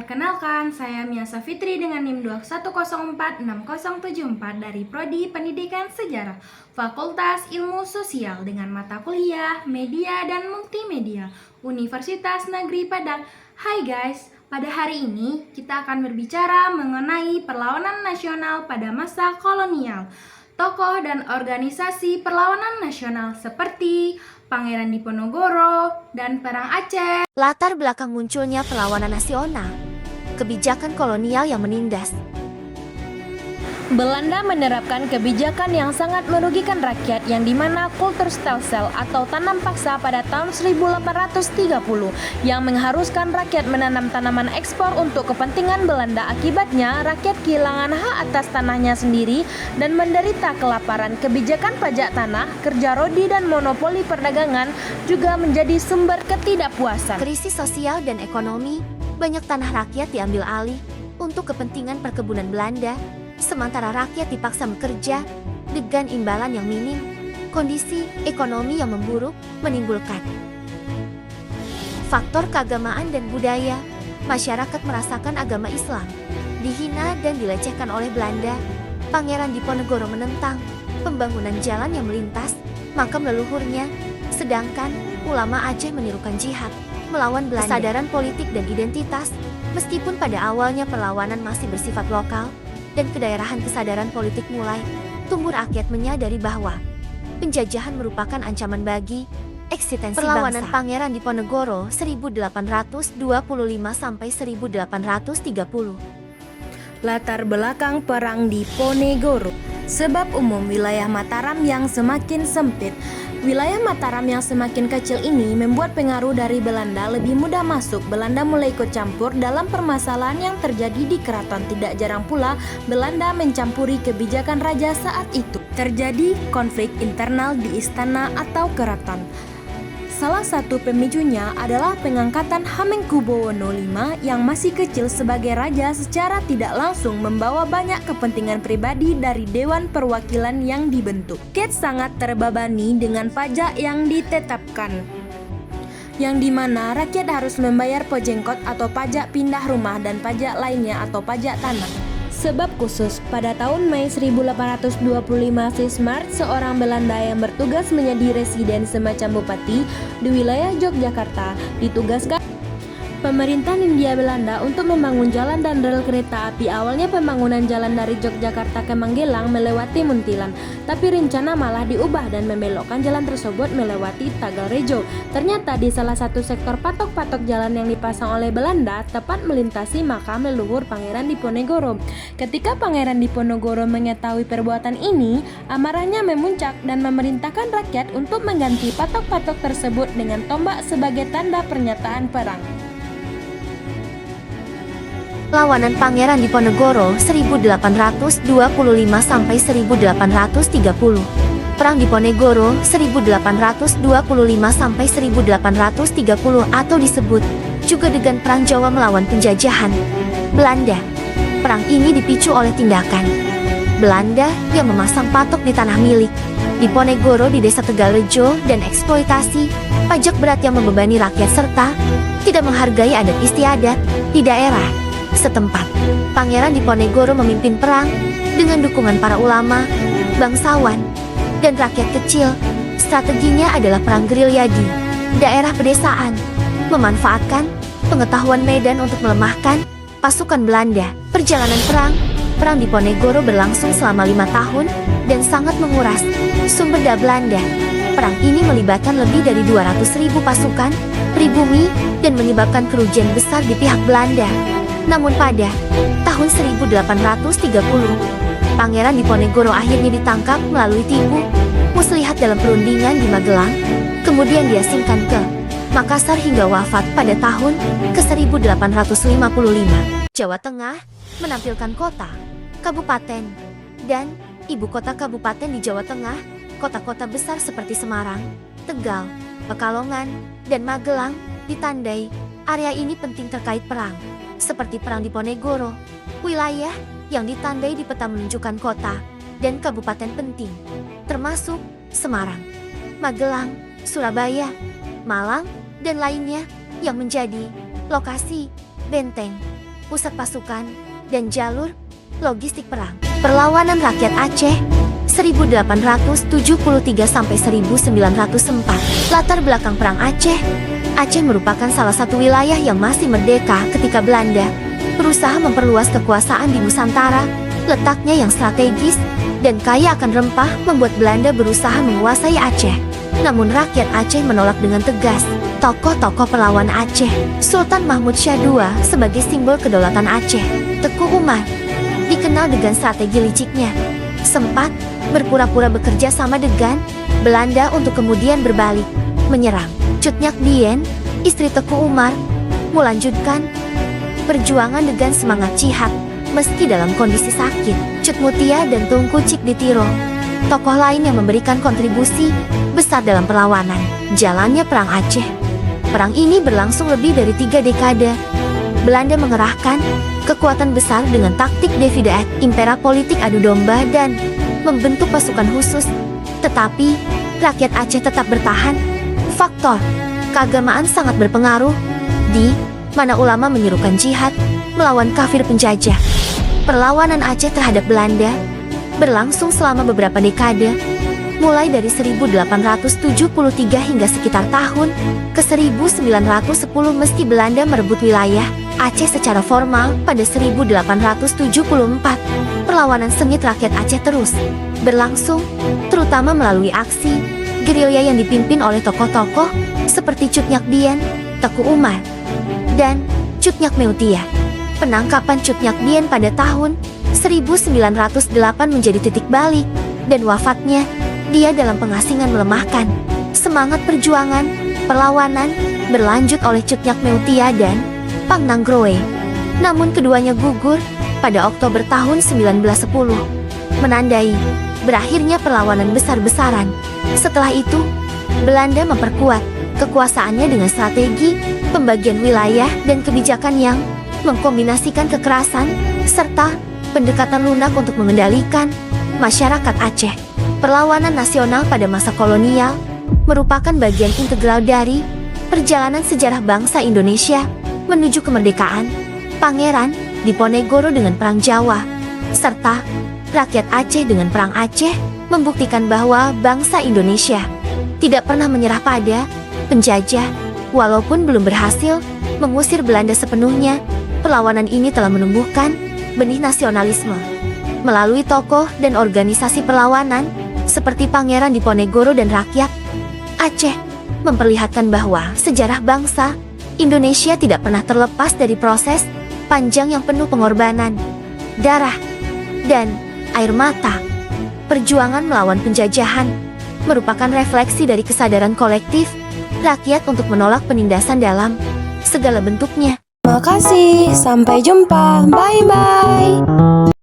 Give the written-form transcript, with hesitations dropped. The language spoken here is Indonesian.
Perkenalkan, saya Miasa Fitri dengan NIM 210460074 dari Prodi Pendidikan Sejarah, Fakultas Ilmu Sosial dengan mata kuliah Media dan Multimedia, Universitas Negeri Padang. Hai guys, pada hari ini kita akan berbicara mengenai perlawanan nasional pada masa kolonial. Tokoh dan organisasi perlawanan nasional seperti Pangeran Diponegoro dan Perang Aceh. Latar belakang munculnya perlawanan nasional, kebijakan kolonial yang menindas. Belanda menerapkan kebijakan yang sangat merugikan rakyat yang dimana kultur stelsel atau tanam paksa pada tahun 1830 yang mengharuskan rakyat menanam tanaman ekspor untuk kepentingan Belanda. Akibatnya rakyat kehilangan hak atas tanahnya sendiri dan menderita kelaparan. Kebijakan pajak tanah, kerja rodi dan monopoli perdagangan juga menjadi sumber ketidakpuasan. Krisis sosial dan ekonomi, banyak tanah rakyat diambil alih untuk kepentingan perkebunan Belanda. Sementara rakyat dipaksa bekerja dengan imbalan yang minim. Kondisi ekonomi yang memburuk menimbulkan faktor keagamaan dan budaya. Masyarakat merasakan agama Islam dihina dan dilecehkan oleh Belanda. Pangeran Diponegoro menentang pembangunan jalan yang melintas makam leluhurnya, sedangkan ulama Aceh menirukan jihad melawan Belanda. Kesadaran politik dan identitas, meskipun pada awalnya perlawanan masih bersifat lokal dan kedaerahan, kesadaran politik mulai tumbuh. Rakyat menyadari bahwa penjajahan merupakan ancaman bagi eksistensi perlawanan bangsa. Pangeran Diponegoro 1825 sampai 1830. Latar belakang Perang Diponegoro. Sebab umum wilayah Mataram yang semakin sempit. Wilayah Mataram yang semakin kecil ini membuat pengaruh dari Belanda lebih mudah masuk. Belanda mulai ikut campur dalam permasalahan yang terjadi di keraton. Tidak jarang pula Belanda mencampuri kebijakan raja saat itu. Terjadi konflik internal di istana atau keraton. Salah satu pemicunya adalah pengangkatan Hamengkubuwono V yang masih kecil sebagai raja secara tidak langsung membawa banyak kepentingan pribadi dari Dewan Perwakilan yang dibentuk. Rakyat sangat terbebani dengan pajak yang ditetapkan, yang dimana rakyat harus membayar pojengkot atau pajak pindah rumah dan pajak lainnya atau pajak tanah. Sebab khusus, pada tahun Mei 1825 Bismarck, seorang Belanda yang bertugas menjadi residen semacam bupati di wilayah Yogyakarta, ditugaskan pemerintah Hindia Belanda untuk membangun jalan dan rel kereta api. Awalnya pembangunan jalan dari Yogyakarta ke Magelang melewati Muntilan, tapi rencana malah diubah dan membelokkan jalan tersebut melewati Tagalrejo. Ternyata di salah satu sektor patok-patok jalan yang dipasang oleh Belanda tepat melintasi makam leluhur Pangeran Diponegoro. Ketika Pangeran Diponegoro mengetahui perbuatan ini, amarahnya memuncak dan memerintahkan rakyat untuk mengganti patok-patok tersebut dengan tombak sebagai tanda pernyataan perang. Lawanan Pangeran Diponegoro 1825 sampai 1830. Perang Diponegoro 1825 sampai 1830 atau disebut juga dengan Perang Jawa melawan penjajahan Belanda. Perang ini dipicu oleh tindakan Belanda yang memasang patok di tanah milik Diponegoro di desa Tegalrejo dan eksploitasi pajak berat yang membebani rakyat serta tidak menghargai adat istiadat di daerah setempat. Pangeran Diponegoro memimpin perang dengan dukungan para ulama, bangsawan, dan rakyat kecil. Strateginya adalah perang gerilya di daerah pedesaan, memanfaatkan pengetahuan medan untuk melemahkan pasukan Belanda. Perjalanan Perang Diponegoro berlangsung selama 5 tahun dan sangat menguras sumber daya Belanda. Perang ini melibatkan lebih dari 200.000 pasukan pribumi dan menyebabkan kerugian besar di pihak Belanda. Namun pada tahun 1830, Pangeran Diponegoro akhirnya ditangkap melalui tipu muslihat dalam perundingan di Magelang, kemudian diasingkan ke Makassar hingga wafat pada tahun ke-1855. Jawa Tengah menampilkan kota, kabupaten, dan ibu kota kabupaten di Jawa Tengah. Kota-kota besar seperti Semarang, Tegal, Pekalongan, dan Magelang ditandai. Area ini penting terkait perang. Seperti Perang Diponegoro, wilayah yang ditandai di peta menunjukkan kota dan kabupaten penting, termasuk Semarang, Magelang, Surabaya, Malang, dan lainnya yang menjadi lokasi benteng pusat pasukan, dan jalur logistik perang. Perlawanan rakyat Aceh 1873-1904. Latar belakang perang Aceh. Aceh merupakan salah satu wilayah yang masih merdeka ketika Belanda berusaha memperluas kekuasaan di Nusantara. Letaknya yang strategis dan kaya akan rempah membuat Belanda berusaha menguasai Aceh. Namun rakyat Aceh menolak dengan tegas. Tokoh-tokoh perlawan Aceh, Sultan Mahmud Syah II sebagai simbol kedaulatan Aceh. Teku Umar, dikenal dengan strategi liciknya, sempat berpura-pura bekerja sama dengan Belanda untuk kemudian berbalik, menyerang. Cut Nyak Dien, istri Teku Umar, melanjutkan perjuangan dengan semangat jihad meski dalam kondisi sakit. Cut Mutia dan Tungku Cik Ditiro, tokoh lain yang memberikan kontribusi besar dalam perlawanan. Jalannya Perang Aceh. Perang ini berlangsung lebih dari 3 dekade. Belanda mengerahkan kekuatan besar dengan taktik divide et impera, politik adu domba, dan membentuk pasukan khusus. Tetapi rakyat Aceh tetap bertahan. Faktor keagamaan sangat berpengaruh, di mana ulama menyerukan jihad melawan kafir penjajah. Perlawanan Aceh terhadap Belanda berlangsung selama beberapa dekade, mulai dari 1873 hingga sekitar tahun ke 1910 meski Belanda merebut wilayah Aceh secara formal pada 1874. Perlawanan sengit rakyat Aceh terus berlangsung, terutama melalui aksi gerilya yang dipimpin oleh tokoh-tokoh seperti Cut Nyak Dien, Teku Umar, dan Cut Nyak Meutia. Penangkapan Cut Nyak Dien pada tahun 1908 menjadi titik balik, dan wafatnya dia dalam pengasingan melemahkan semangat perjuangan perlawanan berlanjut oleh Cut Nyak Meutia dan Pang Nanggroe. Namun keduanya gugur pada Oktober tahun 1910, menandai berakhirnya perlawanan besar-besaran. Setelah itu, Belanda memperkuat kekuasaannya dengan strategi pembagian wilayah dan kebijakan yang mengkombinasikan kekerasan serta pendekatan lunak untuk mengendalikan masyarakat Aceh. Perlawanan nasional pada masa kolonial merupakan bagian integral dari perjalanan sejarah bangsa Indonesia menuju kemerdekaan. Pangeran Diponegoro dengan Perang Jawa, serta rakyat Aceh dengan Perang Aceh membuktikan bahwa bangsa Indonesia tidak pernah menyerah pada penjajah. Walaupun belum berhasil mengusir Belanda sepenuhnya, perlawanan ini telah menumbuhkan benih nasionalisme melalui tokoh dan organisasi perlawanan seperti Pangeran Diponegoro dan rakyat Aceh, memperlihatkan bahwa sejarah bangsa Indonesia tidak pernah terlepas dari proses panjang yang penuh pengorbanan, darah, dan air mata. Perjuangan melawan penjajahan merupakan refleksi dari kesadaran kolektif rakyat untuk menolak penindasan dalam segala bentuknya. Terima kasih, sampai jumpa, bye-bye.